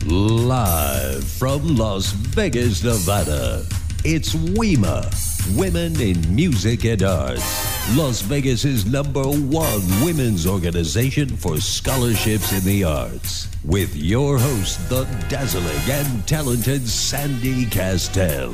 Live from Las Vegas, Nevada, it's WIMA, Women in Music and Arts, Las Vegas's #1 women's organization for scholarships in the arts. With your host, the dazzling and talented Sandy Kastel.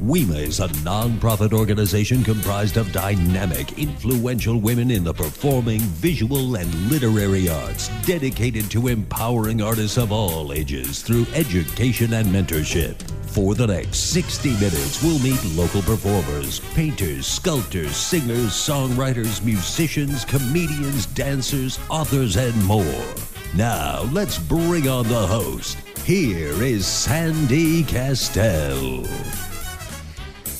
WIMA is a non-profit organization comprised of dynamic, influential women in the performing, visual, and literary arts, dedicated to empowering artists of all ages through education and mentorship. For the next 60 minutes, we'll meet local performers, painters, sculptors, singers, songwriters, musicians, comedians, dancers, authors, and more. Now, let's bring on the host. Here is Sandy Kastel.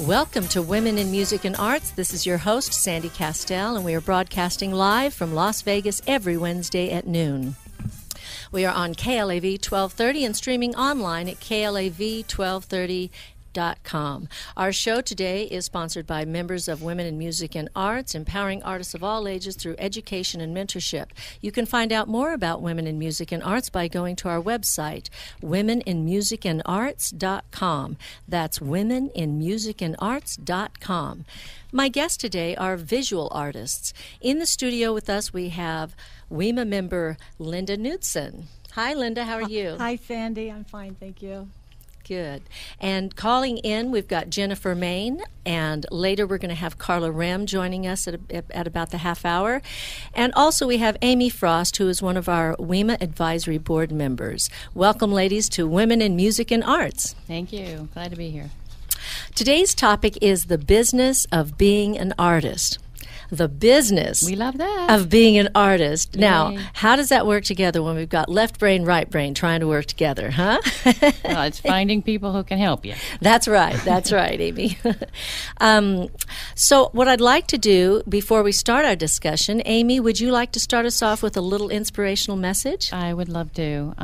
Welcome to Women in Music and Arts. This is your host, Sandy Kastel, and we are broadcasting live from Las Vegas every Wednesday at noon. We are on KLAV 1230 and streaming online at KLAV1230.com. Our show today is sponsored by members of Women in Music and Arts, empowering artists of all ages through education and mentorship. You can find out more about Women in Music and Arts by going to our website, womeninmusicandarts.com. That's womeninmusicandarts.com. My guests today are visual artists. In the studio with us, we have WIMA member Linda Knudsen. Hi, Linda. How are you? Hi, Sandy. I'm fine, thank you. Good. And calling in, we've got Jennifer Main, and later we're going to have Carla Rem joining us at about the half hour. And also we have Amy Frost, who is one of our WIMA Advisory Board members. Welcome, ladies, to Women in Music and Arts. Thank you. Glad to be here. Today's topic is the business of being an artist. The business We love that. of being an artist. Yay. Now, how does that work together when we've got left brain, right brain trying to work together, huh? Well, it's finding people who can help you. That's right, Amy. So what I'd like to do before we start our discussion, Amy, would you like to start us off with a little inspirational message? I would love to.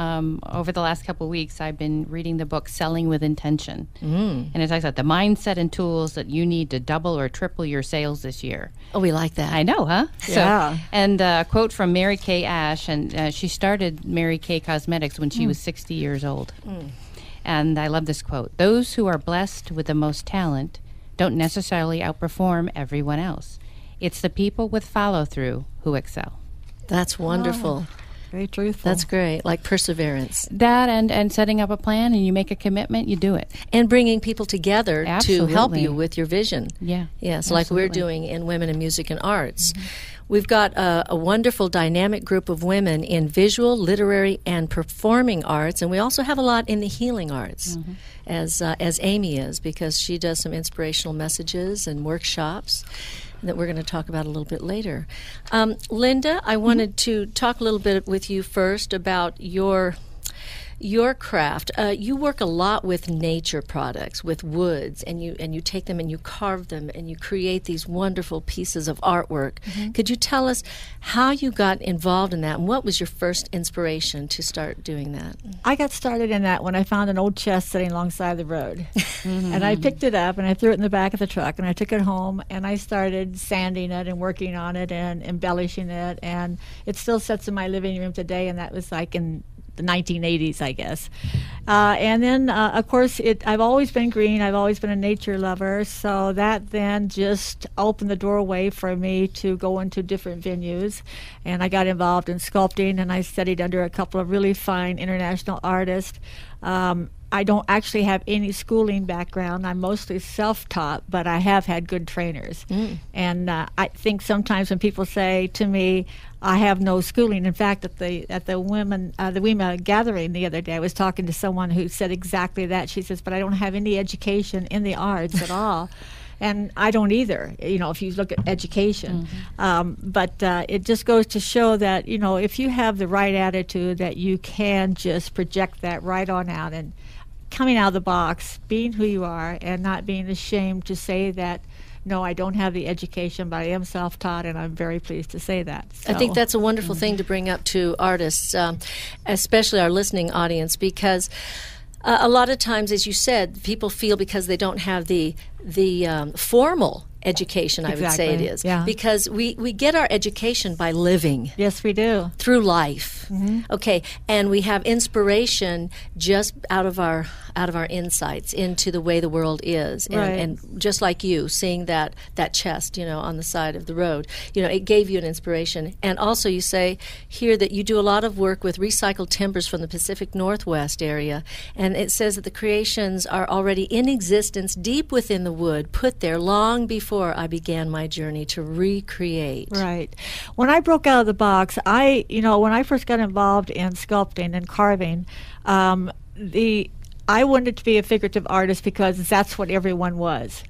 Over the last couple of weeks, I've been reading the book Selling with Intention. And it talks about the mindset and tools that you need to double or triple your sales this year. Oh, we like that. I know, huh? Yeah. So, and a quote from Mary Kay Ash, and she started Mary Kay Cosmetics when she was 60 years old. And I love this quote. Those who are blessed with the most talent don't necessarily outperform everyone else. It's the people with follow-through who excel. That's wonderful. Very truthful. That's great, like perseverance. That and setting up a plan, and you make a commitment, you do it. And bringing people together to Absolutely. help you with your vision. Yeah. Yes, like we're doing in Women in Music and Arts. We've got a wonderful dynamic group of women in visual, literary, and performing arts, and we also have a lot in the healing arts, as Amy is, because she does some inspirational messages and workshops that we're going to talk about a little bit later. Linda, I wanted to talk a little bit with you first about your craft. You work a lot with nature products, with woods, and you take them and you carve them and you create these wonderful pieces of artwork. Could you tell us how you got involved in that, and what was your first inspiration to start doing that? I got started in that when I found an old chest sitting alongside the road. And I picked it up and I threw it in the back of the truck and I took it home and I started sanding it and working on it and embellishing it. And it still sits in my living room today, and that was like in the 1980s, I guess. And then, of course, I've always been green. I've always been a nature lover. So that then just opened the doorway for me to go into different venues. And I got involved in sculpting, and I studied under a couple of really fine international artists. I don't actually have any schooling background. I'm mostly self-taught, but I have had good trainers. And I think sometimes when people say to me, I have no schooling. In fact, at the WIMA gathering the other day, I was talking to someone who said exactly that. She says, but I don't have any education in the arts at all. And I don't either, if you look at education. But it just goes to show that, if you have the right attitude, that you can just project that right on out and coming out of the box, being who you are, and not being ashamed to say that, no, I don't have the education, but I am self-taught, and I'm very pleased to say that. So. I think that's a wonderful thing to bring up to artists, especially our listening audience, because a lot of times, as you said, people feel because they don't have the formal education, I would say it is. Yeah. Because we get our education by living. Yes, we do. Through life. Okay, and we have inspiration just out of our insights into the way the world is. And just like you, seeing that chest, on the side of the road, it gave you an inspiration. And also you say here that you do a lot of work with recycled timbers from the Pacific Northwest area. And it says that the creations are already in existence deep within the wood, put there long before I began my journey to recreate. Right. When I broke out of the box, when I first got involved in sculpting and carving, I wanted to be a figurative artist because that's what everyone was.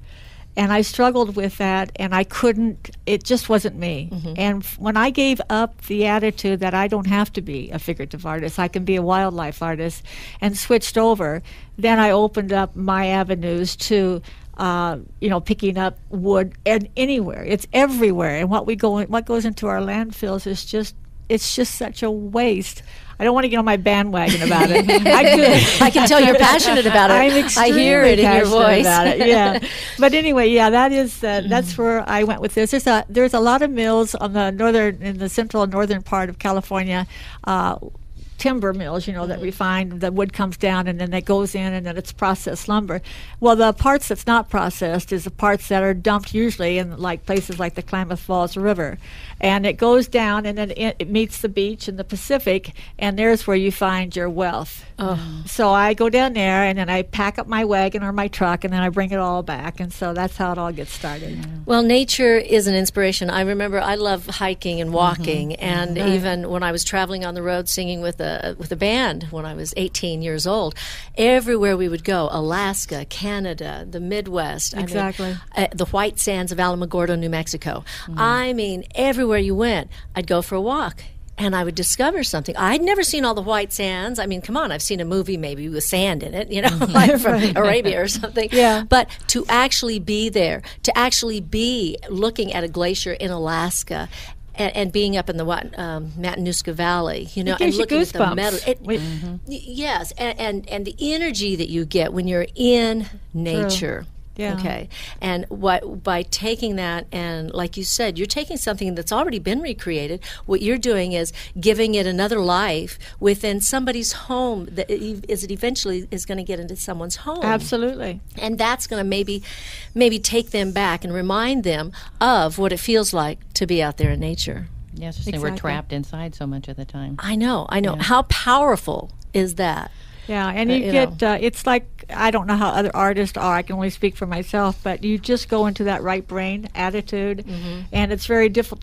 And I struggled with that, and I couldn't, it just wasn't me. And when I gave up the attitude that I don't have to be a figurative artist, I can be a wildlife artist, and switched over, then I opened up my avenues to picking up wood and anywhere. It's everywhere. And what goes into our landfills is it's just such a waste. I don't want to get on my bandwagon about it. I can tell you're passionate about it. I hear it in your voice. About it, yeah. But anyway, that's where I went with this. There's a lot of mills in the central and northern part of California. Timber mills, that refine, the wood comes down and then it goes in and then it's processed lumber. Well, the parts that's not processed is the parts that are dumped usually in places like the Klamath Falls River. And it goes down and then it meets the beach in the Pacific, and there's where you find your wealth. So I go down there and then I pack up my wagon or my truck and then I bring it all back, and so that's how it all gets started. Well, nature is an inspiration. I remember I love hiking and walking, and even when I was traveling on the road singing with a band when I was 18 years old, everywhere we would go, Alaska, Canada, the Midwest, exactly, the white sands of Alamogordo, New Mexico. I mean, everywhere you went, I'd go for a walk. And I would discover something. I'd never seen all the white sands. I mean, come on, I've seen a movie maybe with sand in it, like from Arabia or something. Yeah. But to actually be there, to actually be looking at a glacier in Alaska and being up in the Matanuska Valley, and looking at the metal. Yes, and the energy that you get when you're in nature. True. Yeah. Okay. And by taking that, and like you said, you're taking something that's already been recreated. What you're doing is giving it another life within somebody's home that it eventually is going to get into someone's home. Absolutely. And that's going to maybe take them back and remind them of what it feels like to be out there in nature. Yes, we're trapped inside so much of the time. I know. Yeah. How powerful is that? Yeah, and you get, it's like, I don't know how other artists are, I can only speak for myself, but you just go into that right brain attitude, and it's very difficult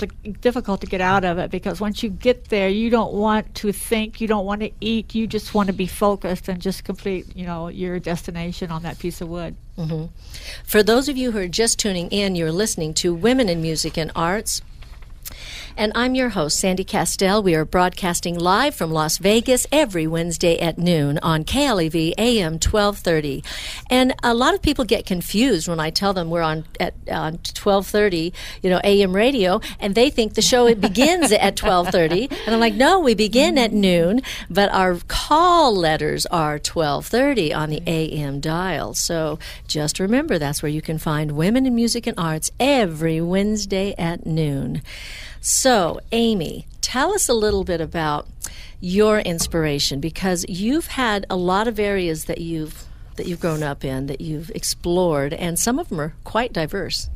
to get out of it, because once you get there, you don't want to think, you don't want to eat, you just want to be focused and just complete, your destination on that piece of wood. For those of you who are just tuning in, you're listening to Women in Music and Arts. And I'm your host, Sandy Kastel. We are broadcasting live from Las Vegas every Wednesday at noon on KLAV AM 1230. And a lot of people get confused when I tell them we're on 1230, AM radio, and they think the show begins at 1230. And I'm like, no, we begin at noon, but our call letters are 1230 on the AM dial. So just remember, that's where you can find Women in Music and Arts every Wednesday at noon. So, Amy, tell us a little bit about your inspiration, because you've had a lot of areas that you've grown up in, that you've explored, and some of them are quite diverse.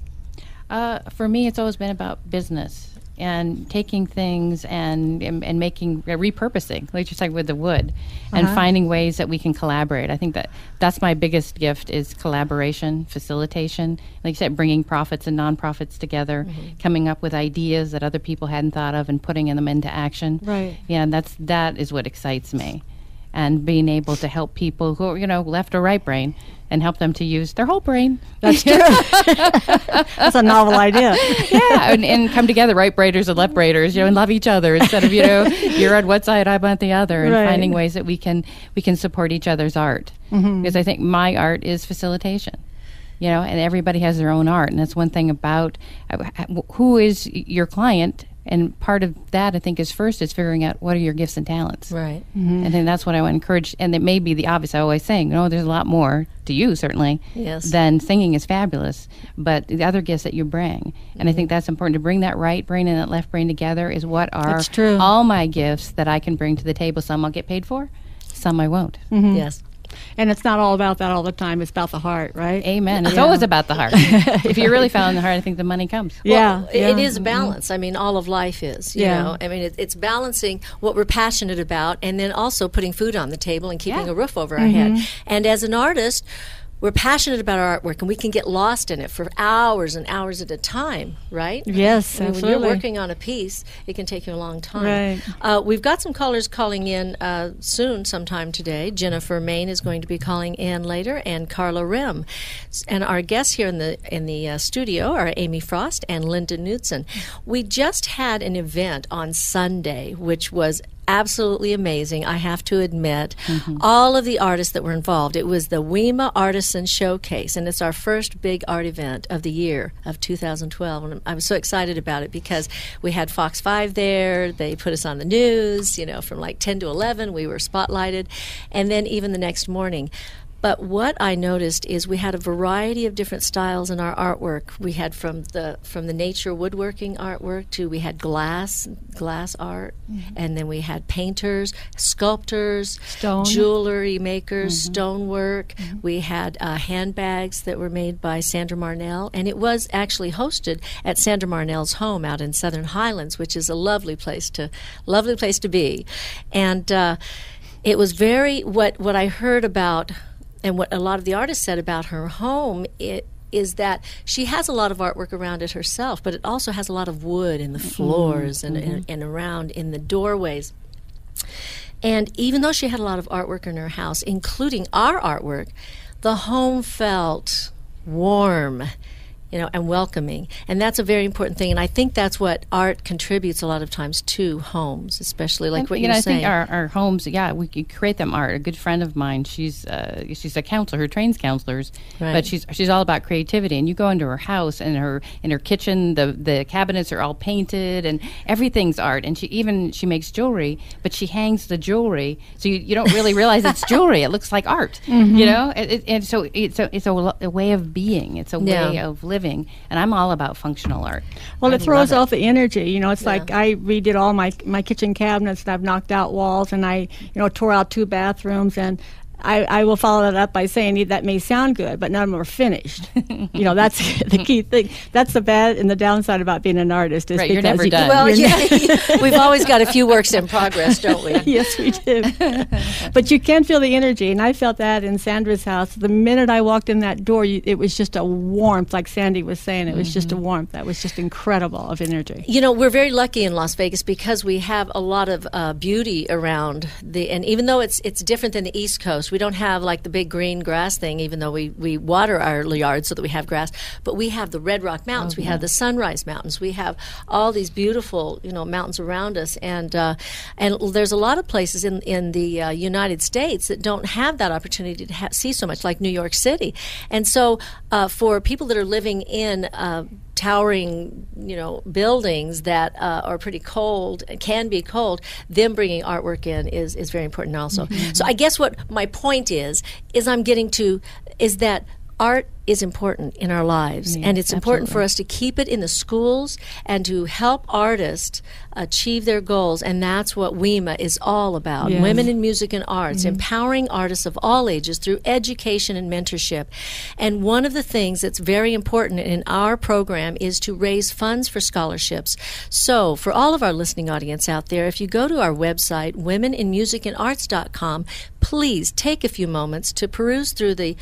For me, it's always been about business and taking things and making repurposing, like just like with the wood, and finding ways that we can collaborate. I think that's my biggest gift, is collaboration, facilitation. Like you said, bringing profits and nonprofits together, coming up with ideas that other people hadn't thought of and putting them into action. Right. Yeah, and that is what excites me. And being able to help people who are, left or right brain, and help them to use their whole brain. That's true. That's a novel idea. Yeah, and come together, right braiders and left braiders, and love each other instead of, you're on one side, I'm on the other, and finding ways that we can support each other's art. Because I think my art is facilitation. And everybody has their own art, and that's one thing about who is your client And part of that, I think, is figuring out what are your gifts and talents. Right. And then that's what I want to encourage. And it may be the obvious. I always saying, there's a lot more to you, certainly, than singing is fabulous, but the other gifts that you bring. And I think that's important, to bring that right brain and that left brain together is what are all my gifts that I can bring to the table. Some I'll get paid for, some I won't. Yes. And it's not all about that all the time. It's about the heart, right? Amen. It's always about the heart. If you really follow in the heart, I think the money comes. Well, it is a balance. I mean, all of life is, you know. I mean, it's balancing what we're passionate about and then also putting food on the table and keeping a roof over our head. And as an artist, we're passionate about our artwork, and we can get lost in it for hours and hours at a time, right? Yes, I mean, absolutely. when you're working on a piece, it can take you a long time. Right. We've got some callers calling in soon, sometime today. Jennifer Main is going to be calling in later, and Carla Rim. And our guests here in the studio are Amy Frost and Linda Knudsen. We just had an event on Sunday, which was absolutely amazing, I have to admit. All of the artists that were involved. It was the WIMA Artisan Showcase, and it's our first big art event of the year of 2012. And I was so excited about it because we had Fox 5 there. They put us on the news, from like 10 to 11. We were spotlighted. And then even the next morning. But what I noticed is we had a variety of different styles in our artwork. We had from the nature woodworking artwork to we had glass art, and then we had painters, sculptors, jewelry makers, stonework. We had handbags that were made by Sandra Marnell, and it was actually hosted at Sandra Marnell's home out in Southern Highlands, which is a lovely place to be. And it was very what I heard about. And what a lot of the artists said about her home is that she has a lot of artwork around it herself, but it also has a lot of wood in the floors and around in the doorways. And even though she had a lot of artwork in her house, including our artwork, the home felt warm, and welcoming. And that's a very important thing. And I think that's what art contributes a lot of times to homes, especially like what you're saying. I think our homes, we could create them art. A good friend of mine, she's a counselor, who trains counselors, but she's all about creativity. And you go into her house, and in her kitchen, the cabinets are all painted, and everything's art. And she makes jewelry, but she hangs the jewelry, so you don't really realize it's jewelry. It looks like art, and so it's a way of being. It's a way of living. And I'm all about functional art. Well, it throws off the energy. It's like I redid all my kitchen cabinets, and I've knocked out walls, and I tore out 2 bathrooms, and I will follow that up by saying that may sound good, but none of them are finished. That's the key thing. That's the bad and the downside about being an artist. Is you're never done. Well, we've always got a few works in progress, don't we? Yes, we do. But you can feel the energy, and I felt that in Sandra's house. The minute I walked in that door, it was just a warmth, like Sandy was saying. It was just a warmth that was just incredible of energy. We're very lucky in Las Vegas because we have a lot of beauty around and even though it's different than the East Coast. We don't have like the big green grass thing, even though we water our yards so that we have grass. But we have the Red Rock Mountains. We have the Sunrise Mountains. We have all these beautiful, mountains around us. And there's a lot of places in the United States that don't have that opportunity to see so much, like New York City. And so for people that are living in towering, buildings that are pretty cold, can be cold, them bringing artwork in is very important also. So I guess what my point is I'm getting to is that art is important in our lives, and it's important for us to keep it in the schools and to help artists achieve their goals, and that's what WIMA is all about. Women in Music and Arts, empowering artists of all ages through education and mentorship. And one of the things that's very important in our program is to raise funds for scholarships. So for all of our listening audience out there, if you go to our website, womeninmusicandarts.com, please take a few moments to peruse through the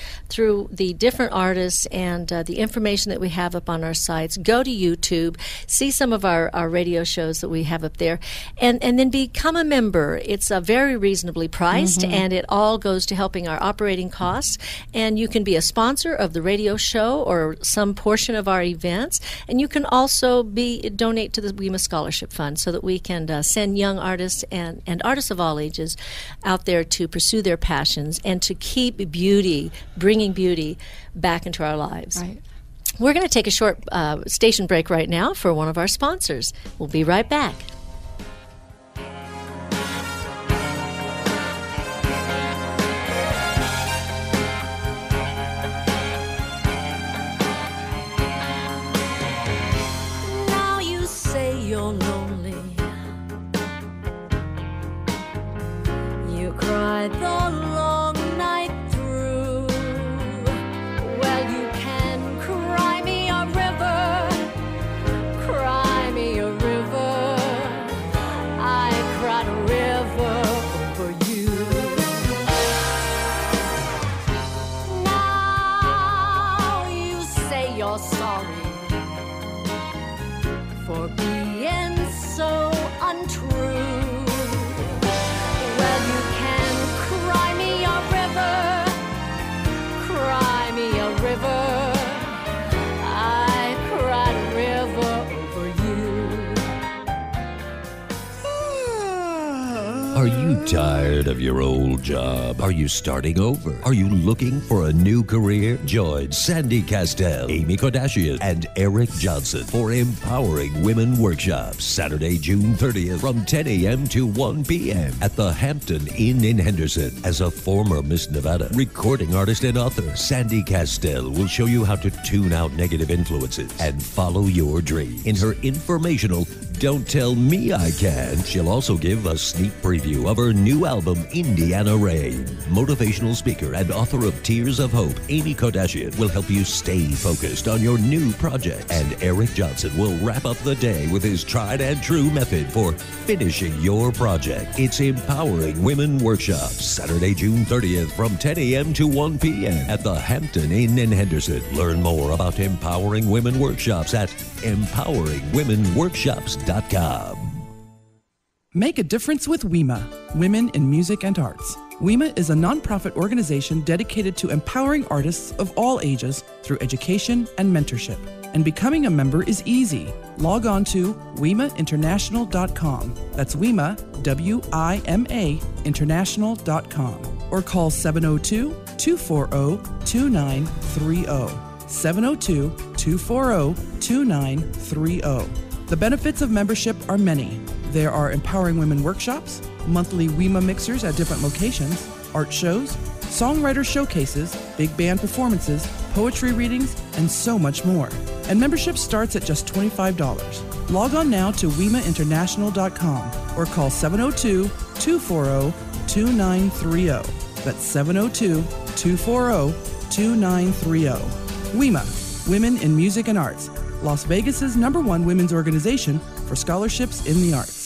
different artists and the information that we have up on our sites. Go to YouTube, see some of our radio shows that we have up there, and then become a member. It's very reasonably priced, and it all goes to helping our operating costs. And you can be a sponsor of the radio show or some portion of our events, and you can also donate to the WIMA Scholarship Fund so that we can send young artists and artists of all ages out there to pursue their passions and to keep bringing beauty back into our lives. Right. We're going to take a short station break right now for one of our sponsors. We'll be right back. Now you say you're lonely. You cried the long night through. Well, you can cry me a river, cry me a river. I cried a river over you. Now you say you're sorry for being so untrue. Well, you can cry me a river, cry me a river. I cried a river over you. Are you tired of your old job? Are you starting over? Are you looking for a new career? Join Sandy Kastel, Amy Kardashian, and Eric Johnson for Empowering Women Workshops, Saturday, June 30th from 10 a.m. to 1 p.m. at the Hampton Inn in Henderson. As a former Miss Nevada recording artist and author, Sandy Kastel will show you how to tune out negative influences and follow your dream. In her informational Don't Tell Me I Can, she'll also give a sneak preview of her new album, Indiana Rain. Motivational speaker and author of Tears of Hope, Amy Kardashian, will help you stay focused on your new project. And Eric Johnson will wrap up the day with his tried and true method for finishing your project. It's Empowering Women Workshops, Saturday, June 30th from 10 a.m. to 1 p.m. at the Hampton Inn in Henderson. Learn more about Empowering Women Workshops at empoweringwomenworkshops.com. Make a difference with WIMA, Women in Music and Arts. WIMA is a nonprofit organization dedicated to empowering artists of all ages through education and mentorship. And becoming a member is easy. Log on to WIMAinternational.com. That's WIMA, W-I-M-A, international.com. Or call 702-240-2930. 702-240-2930. The benefits of membership are many. There are empowering women workshops, monthly WIMA mixers at different locations, art shows, songwriter showcases, big band performances, poetry readings, and so much more. And membership starts at just $25. Log on now to WIMAinternational.com or call 702-240-2930. That's 702-240-2930. WIMA, Women in Music and Arts, Las Vegas's #1 women's organization for scholarships in the arts.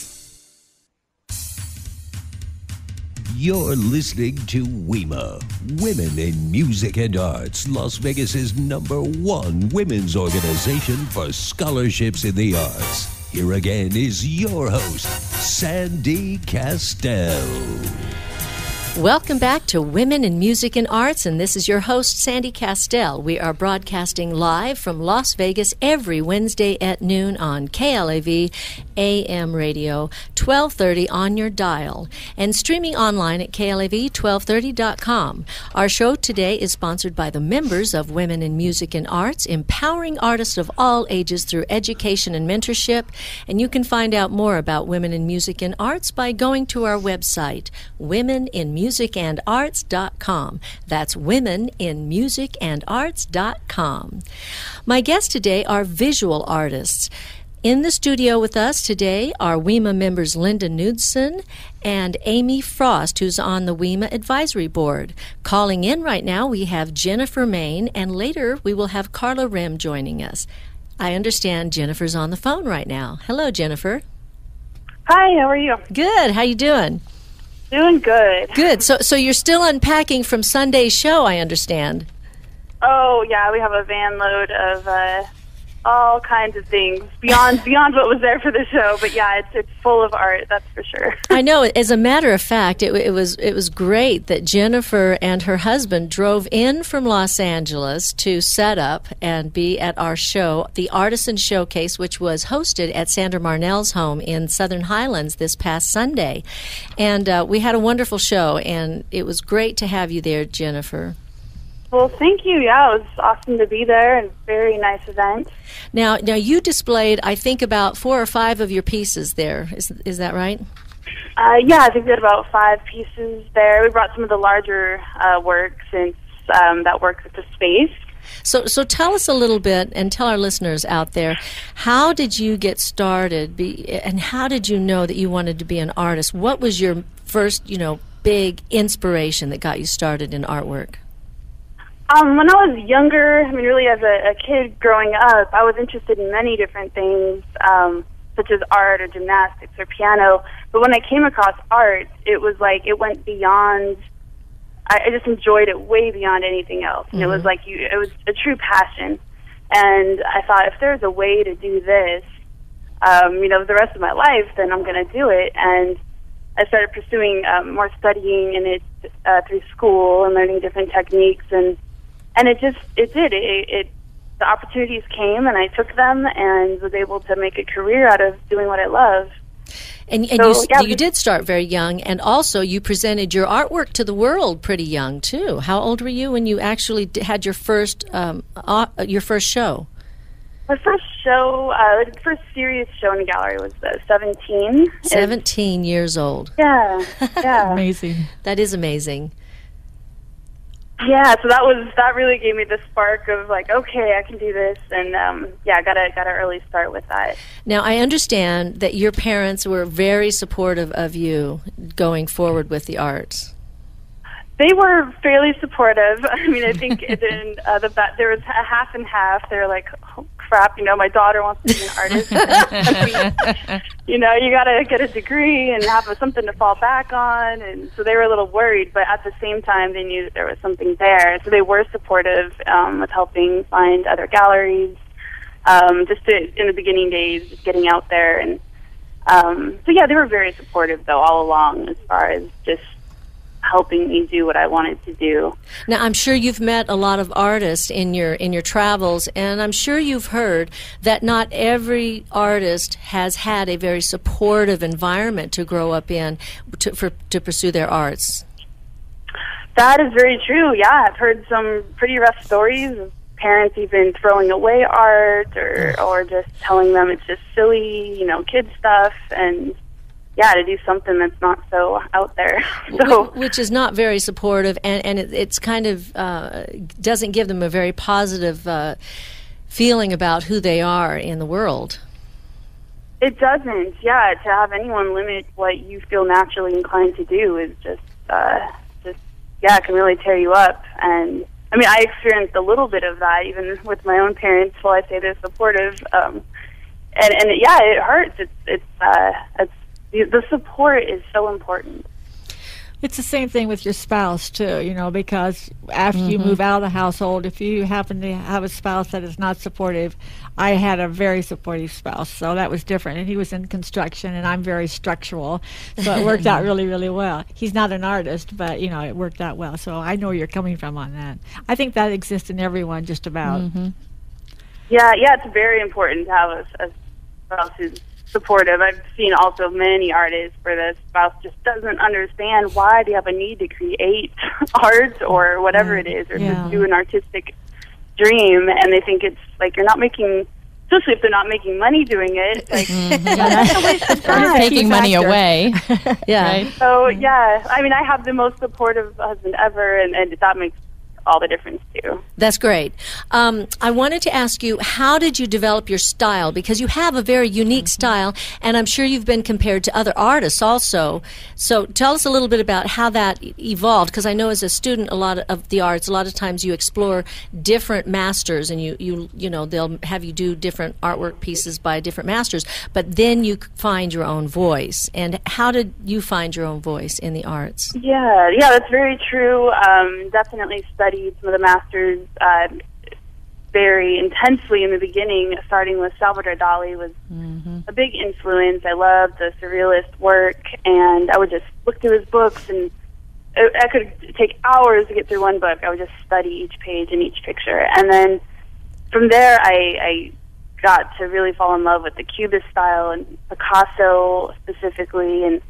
You're listening to WIMA, Women in Music and Arts, Las Vegas's #1 women's organization for scholarships in the arts. Here again is your host, Sandy Kastel. Welcome back to Women in Music and Arts, and this is your host, Sandy Kastel. We are broadcasting live from Las Vegas every Wednesday at noon on KLAV AM radio, 1230 on your dial, and streaming online at KLAV1230.com. Our show today is sponsored by the members of Women in Music and Arts, empowering artists of all ages through education and mentorship, and you can find out more about Women in Music and Arts by going to our website, womeninmusicandarts.com. That's womeninmusicandarts.com. My guests today are visual artists. In the studio with us today are WIMA members Linda Knudsen and Amy Frost, who's on the WIMA Advisory Board. Calling in right now, we have Jennifer Main, and later we will have Carla Rim joining us. I understand Jennifer's on the phone right now. Hello, Jennifer. Hi, how are you? Good. How you doing? Doing good. Good. So you're still unpacking from Sunday's show, I understand. Oh, yeah, we have a van load of all kinds of things beyond what was there for the show. But yeah, it's full of art, that's for sure. I know. As a matter of fact, it was great that Jennifer and her husband drove in from Los Angeles to set up and be at our show, the Artisan Showcase, which was hosted at Sandra Marnell's home in Southern Highlands this past Sunday. And we had a wonderful show, and it was great to have you there, Jennifer. Well, thank you. Yeah, it was awesome to be there, and very nice event. Now you displayed, I think, about 4 or 5 of your pieces there. Is that right? Yeah, I think we had about 5 pieces there. We brought some of the larger work since that works with the space. So tell us a little bit, and tell our listeners out there, how did you get started, and how did you know that you wanted to be an artist? What was your first, big inspiration that got you started in artwork? When I was younger, really as a kid growing up, I was interested in many different things, such as art or gymnastics or piano. But when I came across art, it was like it went beyond. I just enjoyed it way beyond anything else. And it was like it was a true passion. And I thought, if there's a way to do this, the rest of my life, then I'm going to do it. And I started pursuing more studying in it through school and learning different techniques. And it did. The opportunities came, and I took them and was able to make a career out of doing what I love. And you did start very young, and also you presented your artwork to the world pretty young too. How old were you when you actually had your first show? My first show, the first serious show in the gallery was 17. 17 years old. Yeah. Amazing. That is amazing. Yeah, so that really gave me the spark of like, okay, I can do this, and I got an early start with that. Now, I understand that your parents were very supportive of you going forward with the arts. They were fairly supportive. I think there was a half and half. They were like, oh, crap, my daughter wants to be an artist. You got to get a degree and have something to fall back on. And so they were a little worried, but at the same time, they knew that there was something there. So they were supportive with helping find other galleries, in the beginning days, just getting out there. And they were very supportive, though, all along as far as just helping me do what I wanted to do. Now, I'm sure you've met a lot of artists in your travels, and I'm sure you've heard that not every artist has had a very supportive environment to grow up in to pursue their arts. That is very true. Yeah, I've heard some pretty rough stories of parents even throwing away art or just telling them it's just silly, kid stuff, and to do something that's not so out there. So, which is not very supportive, and it's kind of doesn't give them a very positive feeling about who they are in the world. It doesn't. Yeah, to have anyone limit what you feel naturally inclined to do is just it can really tear you up. And I experienced a little bit of that even with my own parents. While I say they're supportive, it hurts. It's the support is so important. It's the same thing with your spouse, too, because after you move out of the household, if you happen to have a spouse that is not supportive, I had a very supportive spouse, so that was different. And he was in construction, and I'm very structural, so it worked out really, really well. He's not an artist, but, it worked out well. So I know where you're coming from on that. I think that exists in everyone, just about. Mm-hmm. Yeah, it's very important to have a spouse who's supportive. I've seen also many artists where the spouse just doesn't understand why they have a need to create art or whatever it is, or pursue an artistic dream, and they think it's like you're not making, especially if they're not making money doing it. Like, that's a waste of time. Taking money away. Right? So I have the most supportive husband ever, and that makes all the difference too. That's great. I wanted to ask you, how did you develop your style? Because you have a very unique style, and I'm sure you've been compared to other artists also. So tell us a little bit about how that evolved, because I know as a student a lot of the arts, a lot of times you explore different masters, and you they'll have you do different artwork pieces by different masters, but then you find your own voice. And how did you find your own voice in the arts? Yeah, that's very true. Definitely studied some of the masters very intensely in the beginning, starting with Salvador Dali was a big influence. I loved the surrealist work, and I would just look through his books, and I could take hours to get through one book. I would just study each page and each picture. And then from there, I got to really fall in love with the Cubist style and Picasso specifically. And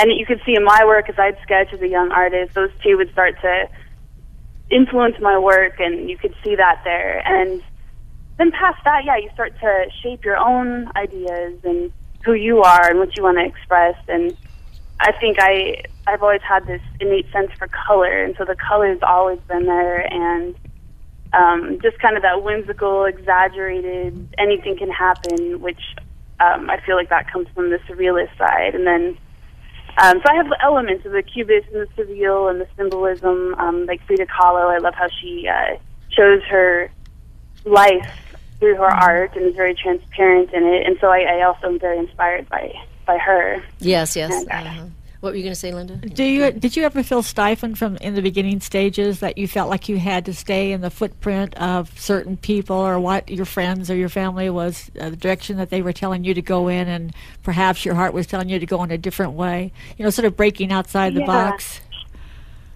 you could see in my work, as I'd sketch as a young artist, those two would start to influenced my work, and you could see that there. And then past that, you start to shape your own ideas and who you are and what you want to express. And I think I've always had this innate sense for color, and so the color's always been there, and just kind of that whimsical, exaggerated, anything can happen, which I feel like that comes from the surrealist side. And then so I have the elements of the cubist and the surreal and the symbolism, like Frida Kahlo. I love how she shows her life through her art and is very transparent in it. And so I also am very inspired by her. Yes. And, what were you going to say, Linda? Did you ever feel stifled from in the beginning stages, that you felt like you had to stay in the footprint of certain people, or what your friends or your family was, the direction that they were telling you to go in, and perhaps your heart was telling you to go in a different way, sort of breaking outside the box?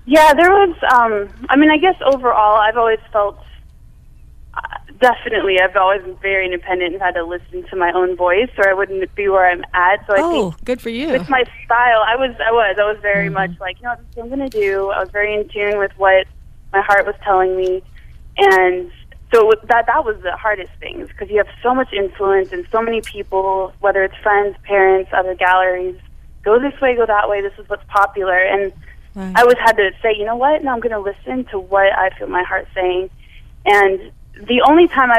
Yeah, there was, I guess overall I've always felt, definitely, I've always been very independent and had to listen to my own voice, or I wouldn't be where I'm at. So I think good for you. With my style, I was very much like, this is what I'm going to do. I was very in tune with what my heart was telling me, and so that was the hardest thing, because you have so much influence and so many people, whether it's friends, parents, other galleries, go this way, go that way. This is what's popular, and I always had to say, no, I'm going to listen to what I feel my heart saying. And the only time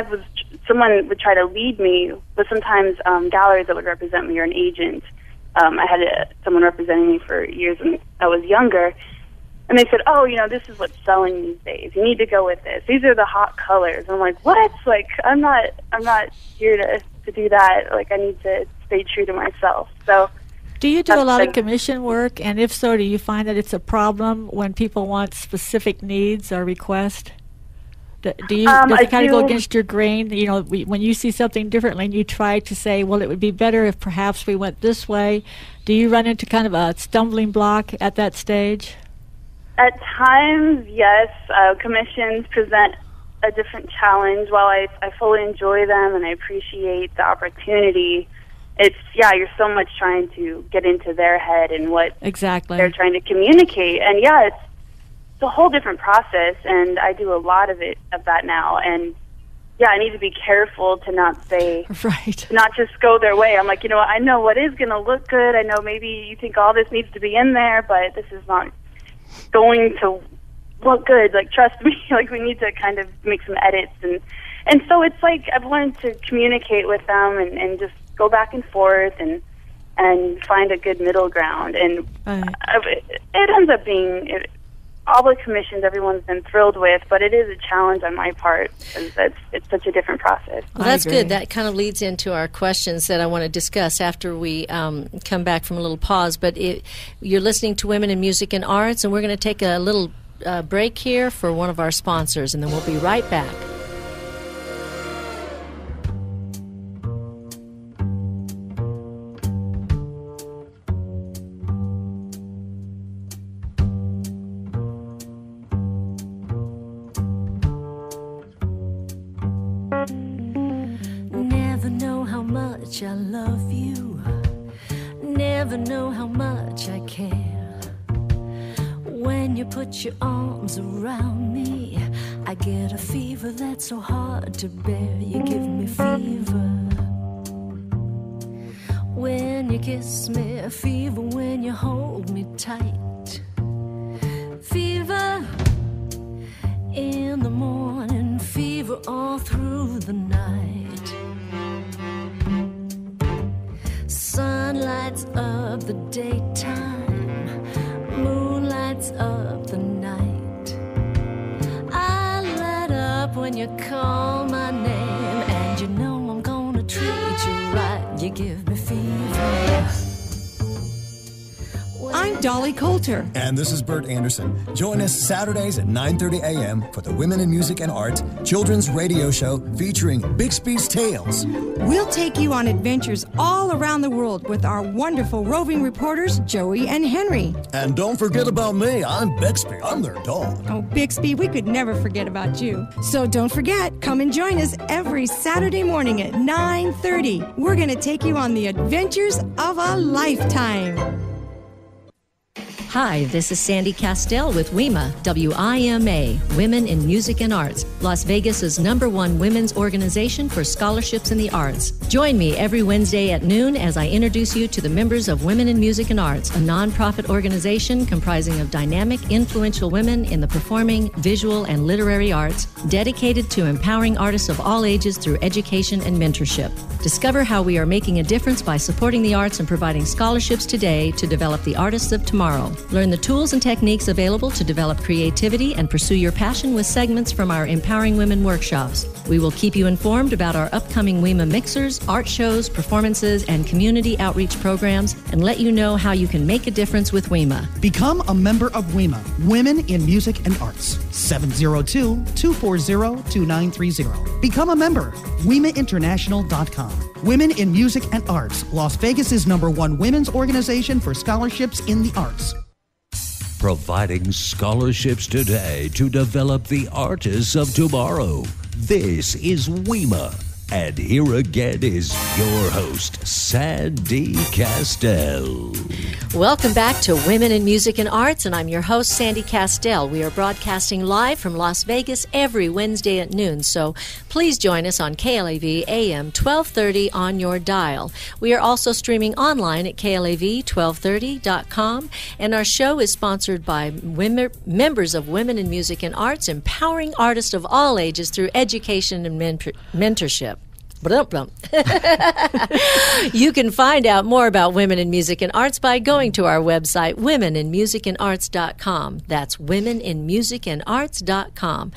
someone would try to lead me was sometimes galleries that would represent me, or an agent. I had someone representing me for years when I was younger, and they said, this is what's selling these days. You need to go with this. These are the hot colors. I'm like, what? Like, I'm not here to do that. Like, I need to stay true to myself. So, do you do a lot of commission work? And if so, do you find that it's a problem when people want specific needs or requests? Does it kind of go against your grain? When you see something differently and you try to say, well, it would be better if perhaps we went this way, do you run into kind of a stumbling block at that stage? At times, yes. Commissions present a different challenge. While I fully enjoy them and I appreciate the opportunity, you're so much trying to get into their head and what exactly they're trying to communicate. And it's a whole different process, and I do a lot of that now. And I need to be careful to not say, not just go their way. I'm like, I know what is going to look good. I know maybe you think all this needs to be in there, but this is not going to look good. Like, trust me. Like, we need to kind of make some edits, and so it's like I've learned to communicate with them and just go back and forth and find a good middle ground. And it ends up being all the commissions everyone's been thrilled with, but it is a challenge on my part, because it's such a different process. Well, that's good. That kind of leads into our questions that I want to discuss after we come back from a little pause. But you're listening to Women in Music and Arts, and we're going to take a little break here for one of our sponsors, and then we'll be right back. I love you, never know how much I care. When you put your arms around me, I get a fever that's so hard to bear. You give me fever when you kiss me, a fever when you hold me tight. Fever in the morning, fever all through the night. Sun lights up the daytime, moon lights up the night. I light up when you call my name, and you know I'm gonna treat you right. You give me fever. I'm Dolly Coulter. And this is Bert Anderson. Join us Saturdays at 9:30 a.m. for the Women in Music and Art children's radio show featuring Bixby's Tales. We'll take you on adventures all around the world with our wonderful roving reporters, Joey and Henry. And don't forget about me. I'm Bixby. I'm their dog. Oh, Bixby, we could never forget about you. So don't forget, come and join us every Saturday morning at 9:30. We're going to take you on the adventures of a lifetime. Hi, this is Sandy Kastel with WIMA, W-I-M-A, Women in Music and Arts, Las Vegas's #1 women's organization for scholarships in the arts. Join me every Wednesday at noon as I introduce you to the members of Women in Music and Arts, a nonprofit organization comprising of dynamic, influential women in the performing, visual, and literary arts, dedicated to empowering artists of all ages through education and mentorship. Discover how we are making a difference by supporting the arts and providing scholarships today to develop the artists of tomorrow. Learn the tools and techniques available to develop creativity and pursue your passion with segments from our Empowering Women workshops. We will keep you informed about our upcoming WIMA mixers, art shows, performances, and community outreach programs, and let you know how you can make a difference with WIMA. Become a member of WIMA, Women in Music and Arts. 702-240-2930. Become a member. WIMAinternational.com. Women in Music and Arts, Las Vegas's #1 women's organization for scholarships in the arts. Providing scholarships today to develop the artists of tomorrow. This is WIMA. And here again is your host, Sandy Kastel. Welcome back to Women in Music and Arts, and I'm your host, Sandy Kastel. We are broadcasting live from Las Vegas every Wednesday at noon, so please join us on KLAV AM 1230 on your dial. We are also streaming online at KLAV1230.com, and our show is sponsored by members of Women in Music and Arts, empowering artists of all ages through education and mentorship. You can find out more about Women in Music and Arts by going to our website, womeninmusicandarts.com. That's womeninmusicandarts.com.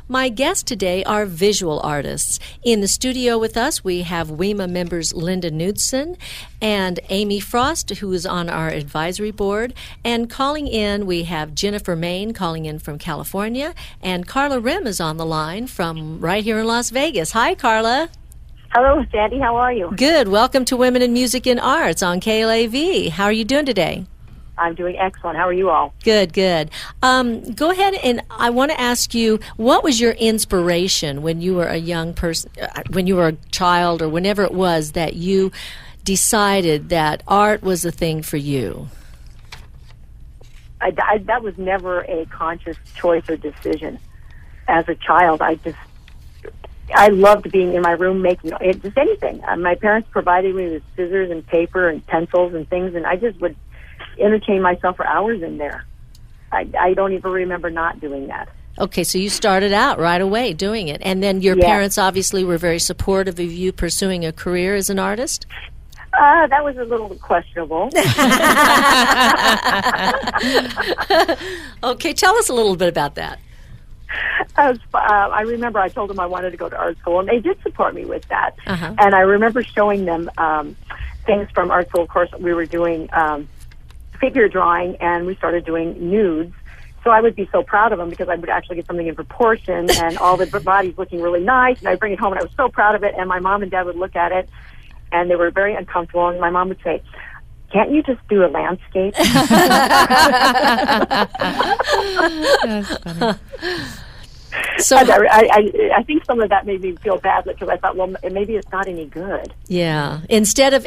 My guests today are visual artists. In the studio with us, we have WIMA members Linda Knudsen and Amy Frost, who is on our advisory board. And calling in, we have Jennifer Main calling in from California, and Carla Rim is on the line from right here in Las Vegas. Hi, Carla. Hello, Sandy. How are you? Good. Welcome to Women in Music and Arts on KLAV. How are you doing today? I'm doing excellent. How are you all? Good, good. Go ahead, and I want to ask you, what was your inspiration when you were a young person, when you were a child, or whenever it was that you decided that art was the thing for you? That was never a conscious choice or decision. As a child, I loved being in my room making just anything. My parents provided me with scissors and paper and pencils and things, and I just would entertain myself for hours in there. I don't even remember not doing that. Okay, so you started out right away doing it, and then your parents obviously were very supportive of you pursuing a career as an artist? That was a little questionable. Okay, tell us a little bit about that. I remember I told them I wanted to go to art school, and they did support me with that. And I remember showing them things from art school. Of course, we were doing figure drawing, and we started doing nudes. So I would be so proud of them because I would actually get something in proportion, and all the bodies looking really nice, and I'd bring it home, and I was so proud of it, and my mom and dad would look at it, and they were very uncomfortable, and my mom would say, "Can't you just do a landscape?" That's funny. So I think some of that made me feel bad because I thought, well, maybe it's not any good. Yeah. Instead of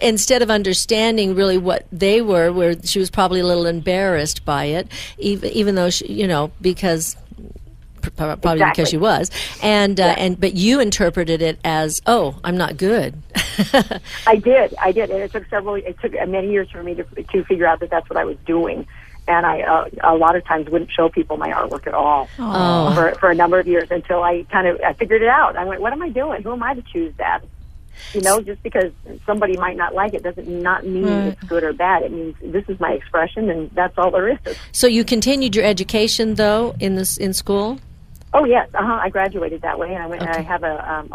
understanding really what they were, where she was probably a little embarrassed by it, even though she, because probably because she was, but you interpreted it as, oh, I'm not good. I did, and it took many years for me to figure out that that's what I was doing. And I a lot of times wouldn't show people my artwork at all for a number of years until I figured it out. I went, what am I doing? Who am I to choose that? Just because somebody might not like it doesn't not mean it's good or bad. It means this is my expression, and that's all there is. So you continued your education, though, in school? Oh, yes. I graduated that way, and I went. Okay. And I have an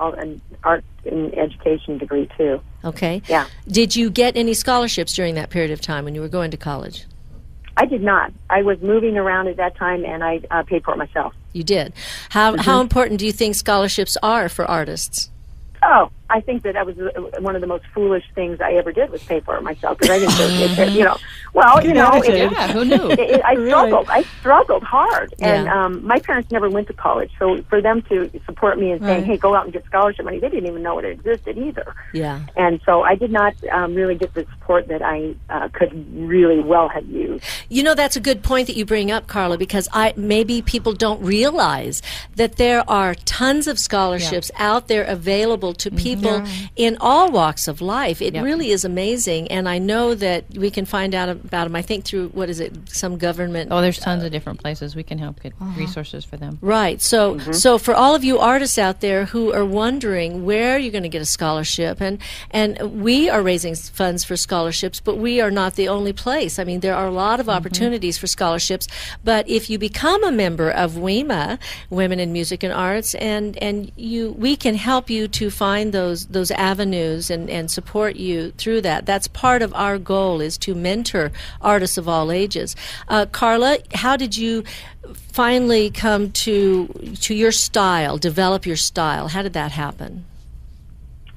art and education degree, too. Okay. Yeah. Did you get any scholarships during that period of time when you were going to college? I did not. I was moving around at that time, and I paid for it myself. You did. How important do you think scholarships are for artists? Oh, I think that was one of the most foolish things I ever did was pay for it myself because I didn't think, you know. Well, you know, who knew? I struggled hard, and my parents never went to college, so for them to support me and saying, "Hey, go out and get scholarship money," they didn't even know it existed either. Yeah. And so I did not really get the support that I could really well have used. You know, that's a good point that you bring up, Carla, because maybe people don't realize that there are tons of scholarships out there available to people in all walks of life. It really is amazing, and I know that we can find out about them, I think, through, some government... Oh, there's tons of different places we can help get resources for them. Right. So for all of you artists out there who are wondering where you're going to get a scholarship, and we are raising funds for scholarships, but we are not the only place. I mean, there are a lot of opportunities for scholarships, but if you become a member of WIMA, Women in Music and Arts, we can help you to find those avenues and support you through that. That's part of our goal, is to mentor artists of all ages. Carla, how did you finally come to your style, develop your style? How did that happen?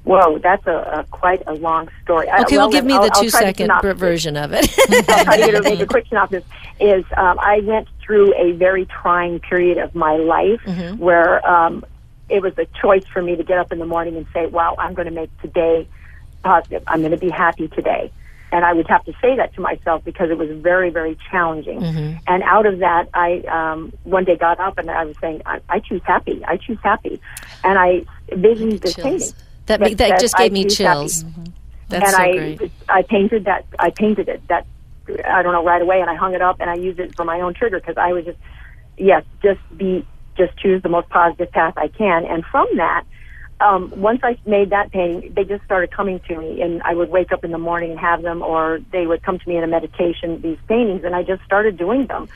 Whoa, that's quite a long story. Okay, well, give me the 2-second version of it. I'll try to make a quick synopsis. I went through a very trying period of my life where it was a choice for me to get up in the morning and say, wow, I'm going to make today positive. I'm going to be happy today. And I would have to say that to myself because it was very, very challenging. And out of that, I one day got up and I was saying, I choose happy. I choose happy. And I visioned this painting. That just gave me chills. That's so great. I painted that. I painted it. That, I don't know, right away, and I hung it up and I used it for my own trigger because I was just choose the most positive path I can. And from that, once I made that painting, they just started coming to me, and I would wake up in the morning and have them, or they would come to me in a meditation, these paintings, and I just started doing them.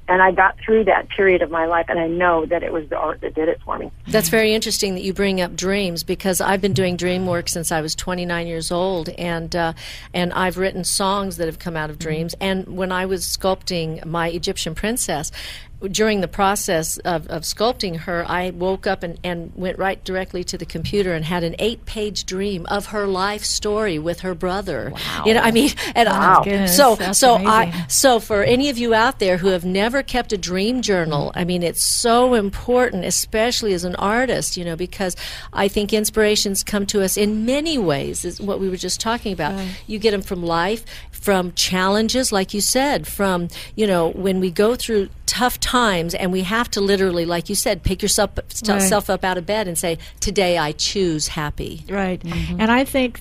And I got through that period of my life, and I know that it was the art that did it for me. That's very interesting that you bring up dreams, because I've been doing dream work since I was 29 years old, and I've written songs that have come out of dreams. And when I was sculpting my Egyptian princess, during the process of sculpting her, I woke up and went right directly to the computer and had an 8-page dream of her life story with her brother. Wow. You know, I mean, and Goodness, so for any of you out there who have never kept a dream journal, I mean, it's so important, especially as an artist, you know, because I think inspirations come to us in many ways, is what we were just talking about. You get them from life, from challenges, like you said, from, you know, when we go through tough times and we have to literally, like you said, pick yourself up out of bed and say, today I choose happy. Right. And I think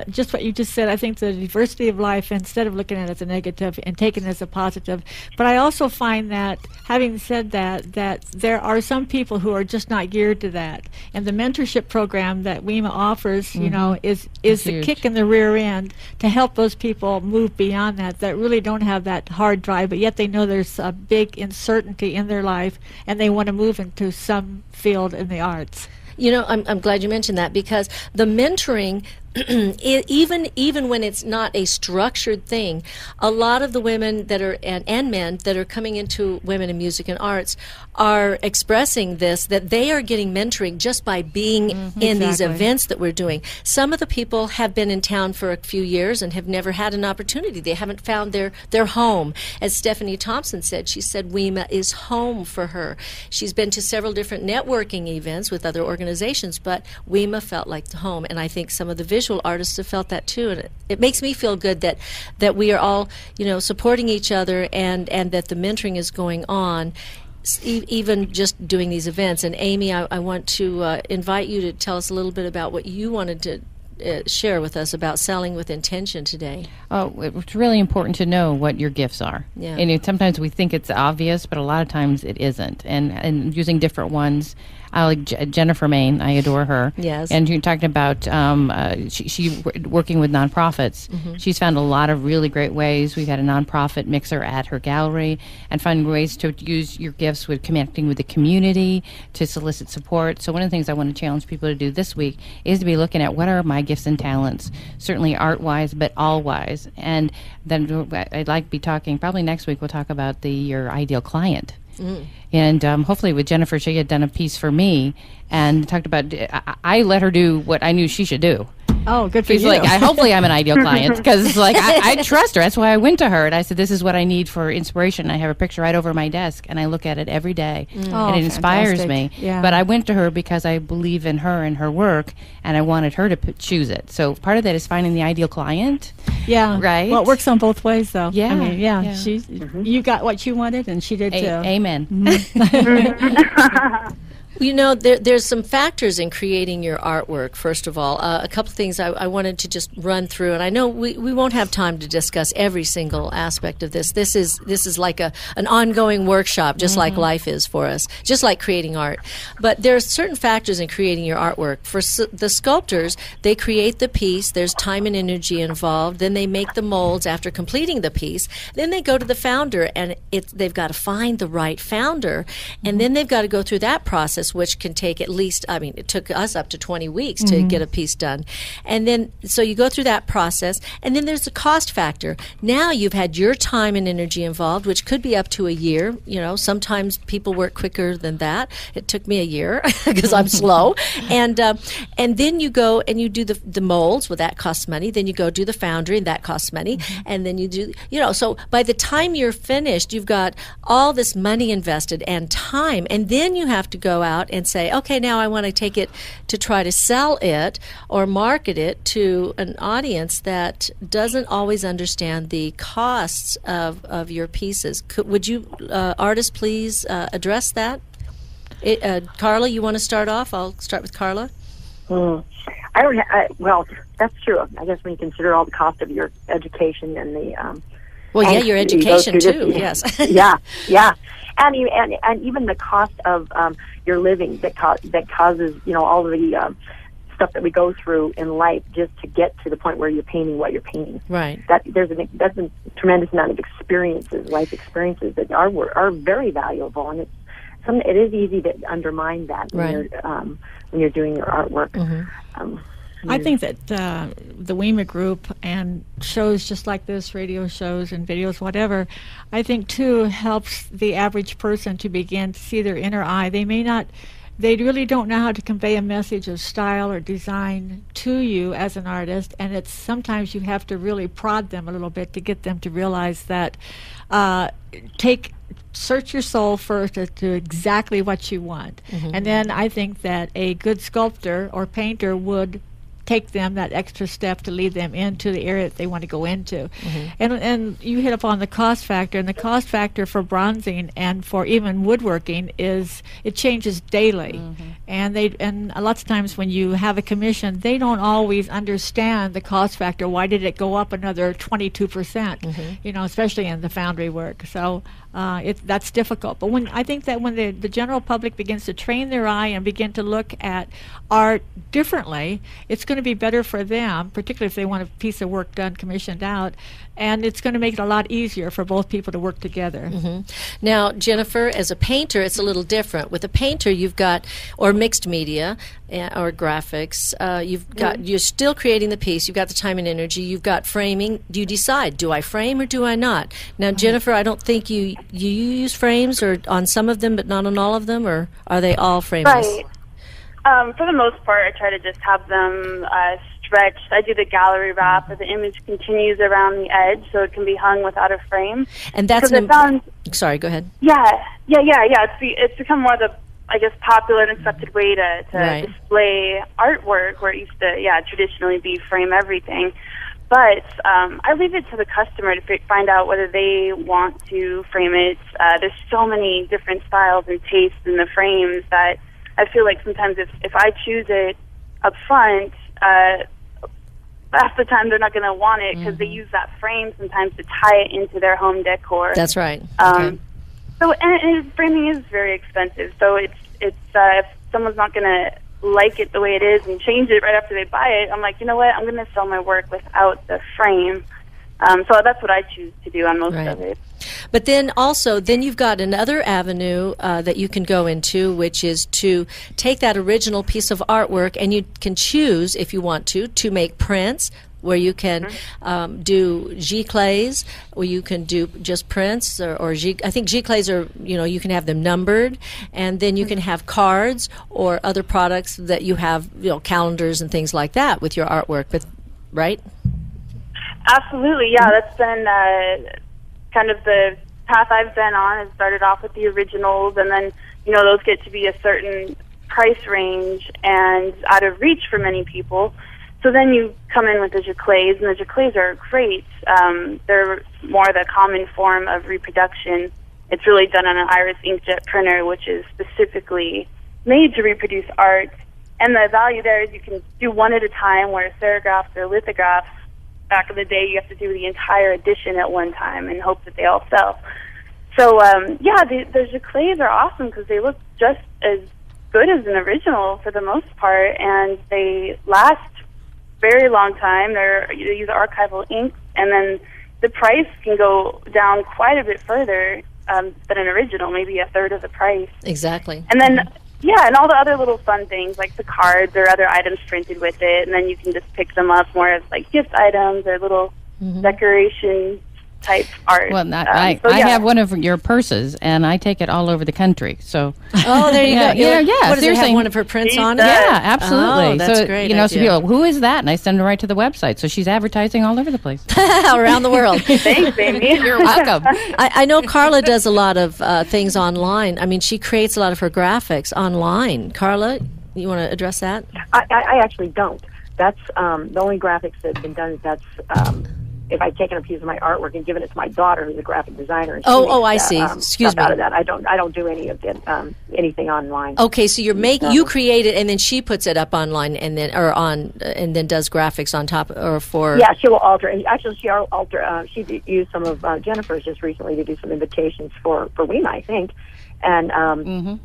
just what you just said, I think the diversity of life, instead of looking at it as a negative and taking it as a positive, but I also find that, having said that there are some people who are just not geared to that. And the mentorship program that WIMA offers, you know, is the kick in the rear end to help those people move beyond that really don't have that hard drive, but yet they know there's a big uncertainty in their life and they want to move into some field in the arts. You know, I'm glad you mentioned that, because the mentoring, even when it's not a structured thing, a lot of the women that are and men that are coming into Women in Music and Arts are expressing this, that they are getting mentoring just by being in these events that we're doing. Some of the people have been in town for a few years and have never had an opportunity. They haven't found their home. As Stephanie Thompson said, she said WIMA is home for her. She's been to several different networking events with other organizations, but WIMA felt like the home, and I think some of the visual artists have felt that too, and it makes me feel good that we are all, you know, supporting each other, and that the mentoring is going on, even just doing these events. And Amy, I want to invite you to tell us a little bit about what you wanted to share with us about selling with intention today. Oh, it's really important to know what your gifts are. Yeah. And sometimes we think it's obvious, but a lot of times it isn't. And using different ones. I like Jennifer Main. I adore her. Yes. And you're talking about she working with nonprofits. She's found a lot of really great ways. We've had a nonprofit mixer at her gallery, and finding ways to use your gifts with connecting with the community to solicit support. So one of the things I want to challenge people to do this week is to be looking at what are my gifts and talents, certainly art-wise, but all-wise. And then I'd like to be talking, probably next week we'll talk about your ideal client. And hopefully with Jennifer, she had done a piece for me and talked about, I let her do what I knew she should do. Oh, good for She's you. like, hopefully I'm an ideal client, because like I trust her. That's why I went to her and I said, this is what I need for inspiration. I have a picture right over my desk and I look at it every day and it inspires me. Yeah. But I went to her because I believe in her and her work, and I wanted her to choose it. So part of that is finding the ideal client. Yeah. Right? Well, it works on both ways, though. Yeah. I mean, you got what you wanted, and she did too. Amen. You know, there's some factors in creating your artwork, first of all. A couple of things I wanted to just run through, and I know we won't have time to discuss every single aspect of this. This is like an ongoing workshop, just like life is for us, just like creating art. But there are certain factors in creating your artwork. For the sculptors, they create the piece. There's time and energy involved. Then they make the molds after completing the piece. Then they go to the founder, and they've got to find the right founder, and then they've got to go through that process, which can take at least, it took us up to 20 weeks to get a piece done. And then, so you go through that process, and then there's the cost factor. Now you've had your time and energy involved, which could be up to a year. You know, sometimes people work quicker than that. It took me a year because I'm slow. And then you go and you do the molds. Well, that costs money. Then you go do the foundry, and that costs money. And then you do, so by the time you're finished, you've got all this money invested and time. And then you have to go out and say, okay, now I want to take it to try to sell it or market it to an audience that doesn't always understand the costs of your pieces. Would you, artists, please address that? Carla, you want to start off? I'll start with Carla. Well, that's true. I guess when you consider all the cost of your education and the your education too. Yes. Yeah. And even the cost of your living that causes all of the stuff that we go through in life just to get to the point where you're painting what you're painting. Right. That's a tremendous amount of life experiences that are very valuable, and it is easy to undermine that when you're doing your artwork. I think that the WIMA group and shows just like this, radio shows and videos, whatever, I think too helps the average person to begin to see their inner eye. They really don't know how to convey a message of style or design to you as an artist, and sometimes you have to really prod them a little bit to get them to realize that search your soul first as to exactly what you want. And then I think that a good sculptor or painter would take them that extra step to lead them into the area that they want to go into. And you hit upon the cost factor, and the cost factor for bronzing and for even woodworking is it changes daily. And lots of times when you have a commission, they don't always understand the cost factor. Why did it go up another 22%? Especially in the foundry work. So that's difficult. But I think that when the general public begins to train their eye and begin to look at art differently, it's going to be better for them, particularly if they want a piece of work done, commissioned out, and it's going to make it a lot easier for both people to work together. Now, Jennifer, as a painter, it's a little different. With a painter, you've got, or mixed media or graphics, you're still creating the piece, you've got the time and energy, you've got framing. Do you decide, do I frame or do I not? Now, Jennifer, I don't think you use frames or on some of them but not on all of them, or are they all frameless? Right. For the most part, I try to just have them stretched. I do the gallery wrap, where the image continues around the edge, so it can be hung without a frame. And that's sorry, go ahead. Yeah. It's become more the, popular and accepted way to display artwork, where it used to, traditionally be frame everything. But I leave it to the customer to find out whether they want to frame it. There's so many different styles and tastes in the frames that I feel like sometimes if I choose it up front, half the time they're not going to want it because they use that frame sometimes to tie it into their home decor. That's right. So and framing is very expensive. So it's if someone's not going to like it the way it is and change it right after they buy it, I'm like, you know what? I'm going to sell my work without the frame. So that's what I choose to do on most of it. But then also, you've got another avenue that you can go into, which is to take that original piece of artwork, and you can choose, if you want to make prints, where you can do giclées, where you can do just prints, or I think giclées are, you can have them numbered, and then you can have cards or other products that you have, calendars and things like that with your artwork, right? Absolutely, yeah. That's been kind of the path I've been on. It started off with the originals, and then, those get to be a certain price range and out of reach for many people. So then you come in with the giclées, and the giclées are great. They're more the common form of reproduction. It's really done on an iris inkjet printer, which is specifically made to reproduce art. And the value there is you can do one at a time, where serigraphs or lithographs, back in the day, you have to do the entire edition at one time and hope that they all sell. So, the giclées are awesome because they look just as good as an original for the most part, and they last very long time. You use archival ink, and then the price can go down quite a bit further than an original, maybe a third of the price. Exactly. And then, and all the other little fun things like the cards or other items printed with it, and then you can just pick them up more as like gift items or little decoration type art. Well, I have one of your purses, and I take it all over the country. So, there you go. Yeah. What, does it have one of her prints on it? Yeah, absolutely. Oh, that's great. So people, who is that? And I send them right to the website. So she's advertising all over the place, around the world. Thanks, Amy. You're welcome. I know Carla does a lot of things online. I mean, she creates a lot of her graphics online. Carla, you want to address that? I actually don't. That's the only graphics that have been done. That's if I've taken a piece of my artwork and given it to my daughter, who's a graphic designer. And I see. Excuse me. Out of that, I don't do any of it, anything online. Okay, so you create it, and then she puts it up online, and then does graphics on top, or for. Yeah, she will alter. And actually, she used some of Jennifer's just recently to do some invitations for WIMA, I think, and.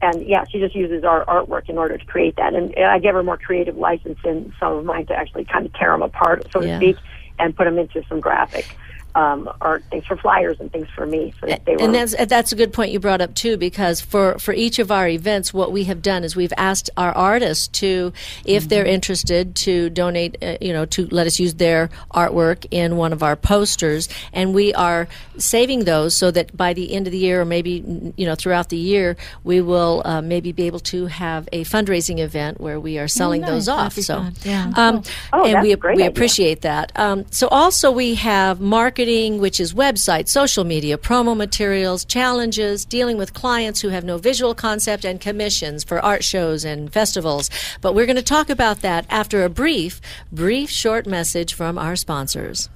And she just uses our artwork in order to create that. And I give her more creative license in some of mine to actually kind of tear them apart, so to speak, and put them into some graphic art things for flyers and things for me. So that they were. And that's a good point you brought up too, because for each of our events, what we have done is we've asked our artists to, if they're interested, to donate, to let us use their artwork in one of our posters, and we are saving those so that by the end of the year, or maybe throughout the year, we will maybe be able to have a fundraising event where we are selling those off. So, and we appreciate that. So also we have marketing, which is website, social media, promo materials, challenges, dealing with clients who have no visual concept, and commissions for art shows and festivals. But we're going to talk about that after a brief short message from our sponsors.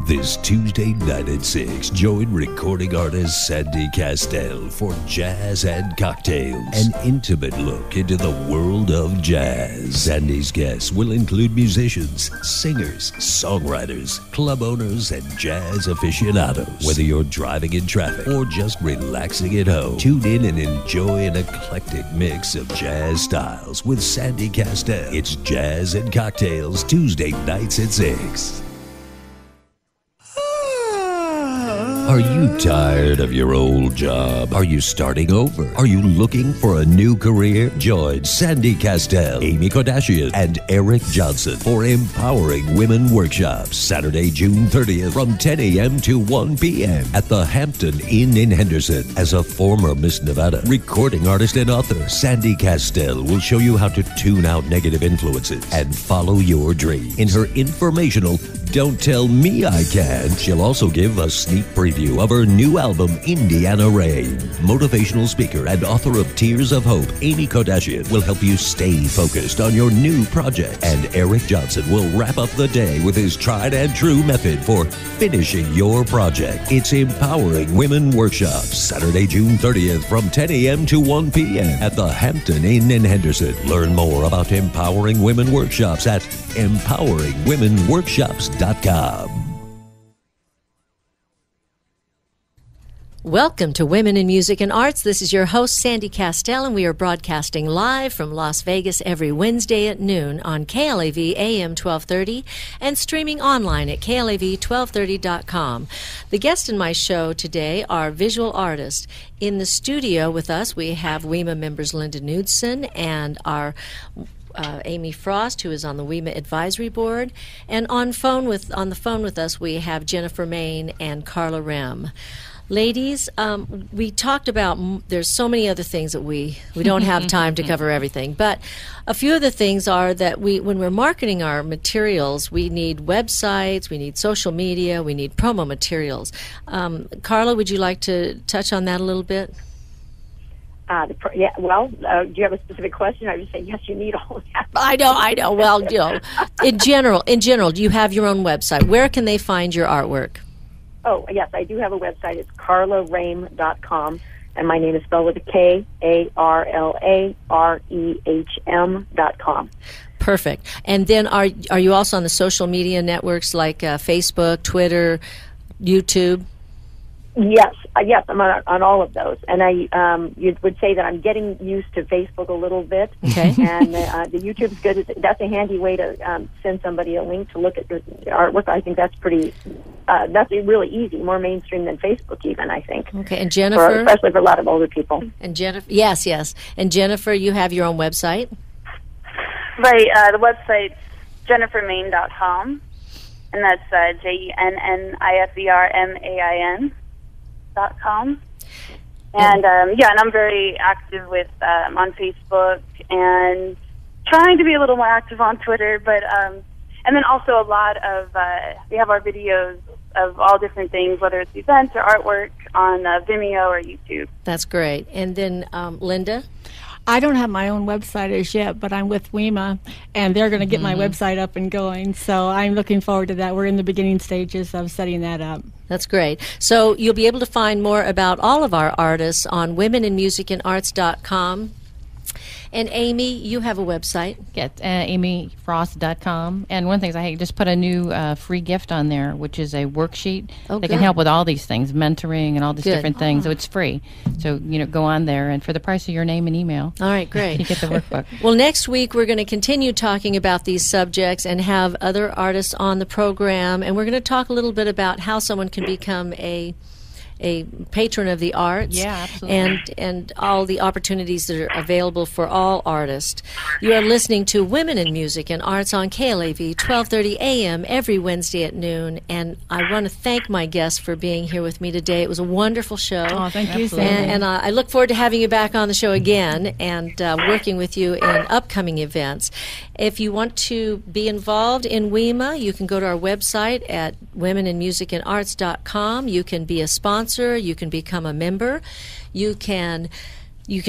This Tuesday night at 6, join recording artist Sandy Kastel for Jazz and Cocktails, an intimate look into the world of jazz. Sandy's guests will include musicians, singers, songwriters, club owners, and jazz aficionados. Whether you're driving in traffic or just relaxing at home, tune in and enjoy an eclectic mix of jazz styles with Sandy Kastel. It's Jazz and Cocktails, Tuesday nights at 6. Are you tired of your old job? Are you starting over? Are you looking for a new career? Join Sandy Kastel, Amy Kardashian, and Eric Johnson for Empowering Women Workshops, Saturday, June 30th from 10 a.m. to 1 p.m. at the Hampton Inn in Henderson. As a former Miss Nevada recording artist and author, Sandy Kastel will show you how to tune out negative influences and follow your dream. In her informational Don't Tell Me I Can, she'll also give a sneak preview of her new album, Indiana Rain. Motivational speaker and author of Tears of Hope, Amy Kardashian, will help you stay focused on your new project. And Eric Johnson will wrap up the day with his tried and true method for finishing your project. It's Empowering Women Workshops, Saturday, June 30th from 10 a.m. to 1 p.m. at the Hampton Inn in Henderson. Learn more about Empowering Women Workshops at EmpoweringWomenWorkshops.com. Welcome to Women in Music and Arts. This is your host, Sandy Kastel, and we are broadcasting live from Las Vegas every Wednesday at noon on KLAV AM 1230 and streaming online at KLAV1230.com. The guests in my show today are visual artists. In the studio with us, we have WIMA members Linda Knudsen and our Amy Frost, who is on the WIMA Advisory Board. And on the phone with us, we have Jennifer Main and Carla Rem. Ladies, we talked about, there's so many other things that we don't have time to cover everything, but a few of the things are that when we're marketing our materials, we need websites, we need social media, we need promo materials. Carla, would you like to touch on that a little bit? Do you have a specific question? I would say, yes, you need all of that. I know. Well, in general, do you have your own website? Where can they find your artwork? Oh, yes, I do have a website. It's carlarame.com, and my name is spelled with a KARLAREHM.com. Perfect. And then are you also on the social media networks like Facebook, Twitter, YouTube? Yes, I'm on all of those, and you would say that I'm getting used to Facebook a little bit. Okay. And the YouTube's good. That's a handy way to send somebody a link to look at the artwork. I think that's that's really easy, more mainstream than Facebook even, I think. Okay, and Jennifer? Especially for a lot of older people. And Jennifer, yes. And Jennifer, you have your own website? Right, the website's jennifermain.com, and that's JenniferMain.com. And and I'm very active with on Facebook and trying to be a little more active on Twitter, but and then also a lot of we have our videos of all different things, whether it's events or artwork, on Vimeo or YouTube. That's great. And then Linda? I don't have my own website as yet, but I'm with WIMA, and they're going to get my website up and going, so I'm looking forward to that. We're in the beginning stages of setting that up. That's great. So you'll be able to find more about all of our artists on womeninmusicandarts.com. And Amy, you have a website. Get amyfrost.com. And one thing is I just put a new free gift on there, which is a worksheet that can help with all these things, mentoring and all these different things. So it's free. So, go on there, and for the price of your name and email. All right, great. You get the workbook. Well, next week we're going to continue talking about these subjects and have other artists on the program. And we're going to talk a little bit about how someone can become a patron of the arts, and all the opportunities that are available for all artists. You are listening to Women in Music and Arts on KLAV 1230 AM every Wednesday at noon, and I want to thank my guests for being here with me today. It was a wonderful show. Oh, thank you, Sandy. And I look forward to having you back on the show again and working with you in upcoming events. If you want to be involved in WIMA, you can go to our website at womeninmusicandarts.com. You can be a sponsor. You can become a member. You can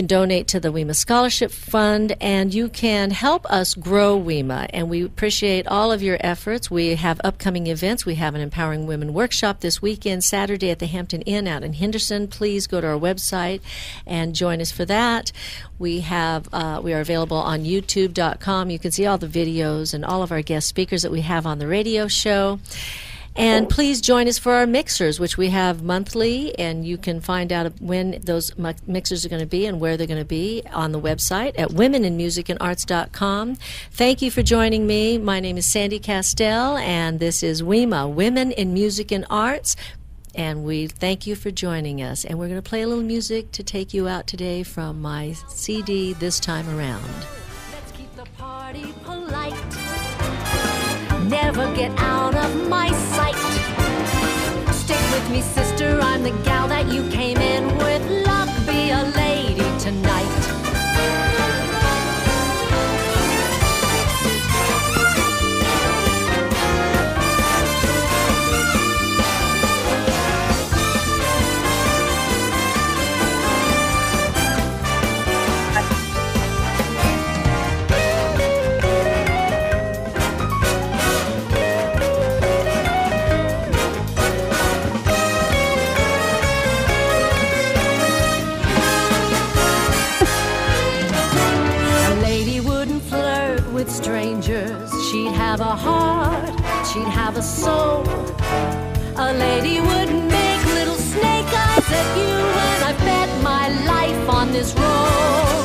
donate to the WIMA Scholarship Fund, and you can help us grow WIMA. And we appreciate all of your efforts. We have upcoming events. We have an Empowering Women workshop this weekend, Saturday at the Hampton Inn out in Henderson. Please go to our website and join us for that. We are available on YouTube.com. You can see all the videos and all of our guest speakers that we have on the radio show. And please join us for our mixers, which we have monthly, and you can find out when those mixers are going to be and where they're going to be on the website at womeninmusicandarts.com. Thank you for joining me. My name is Sandy Kastel, and this is WIMA, Women in Music and Arts, and we thank you for joining us. And we're going to play a little music to take you out today from my CD, This Time Around. Let's keep the party polite. Never get out of my sight. Stick with me, sister, I'm the gal that you came in with. Luck, be a lady tonight. have a heart, she'd have a soul. A lady would make little snake eyes at you when I bet my life on this roll.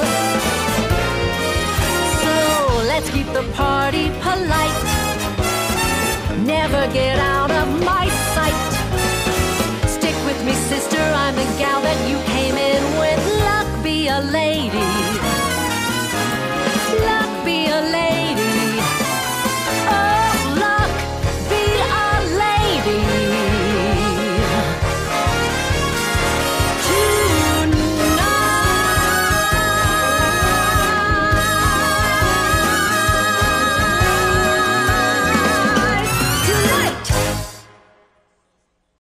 So let's keep the party polite, never get out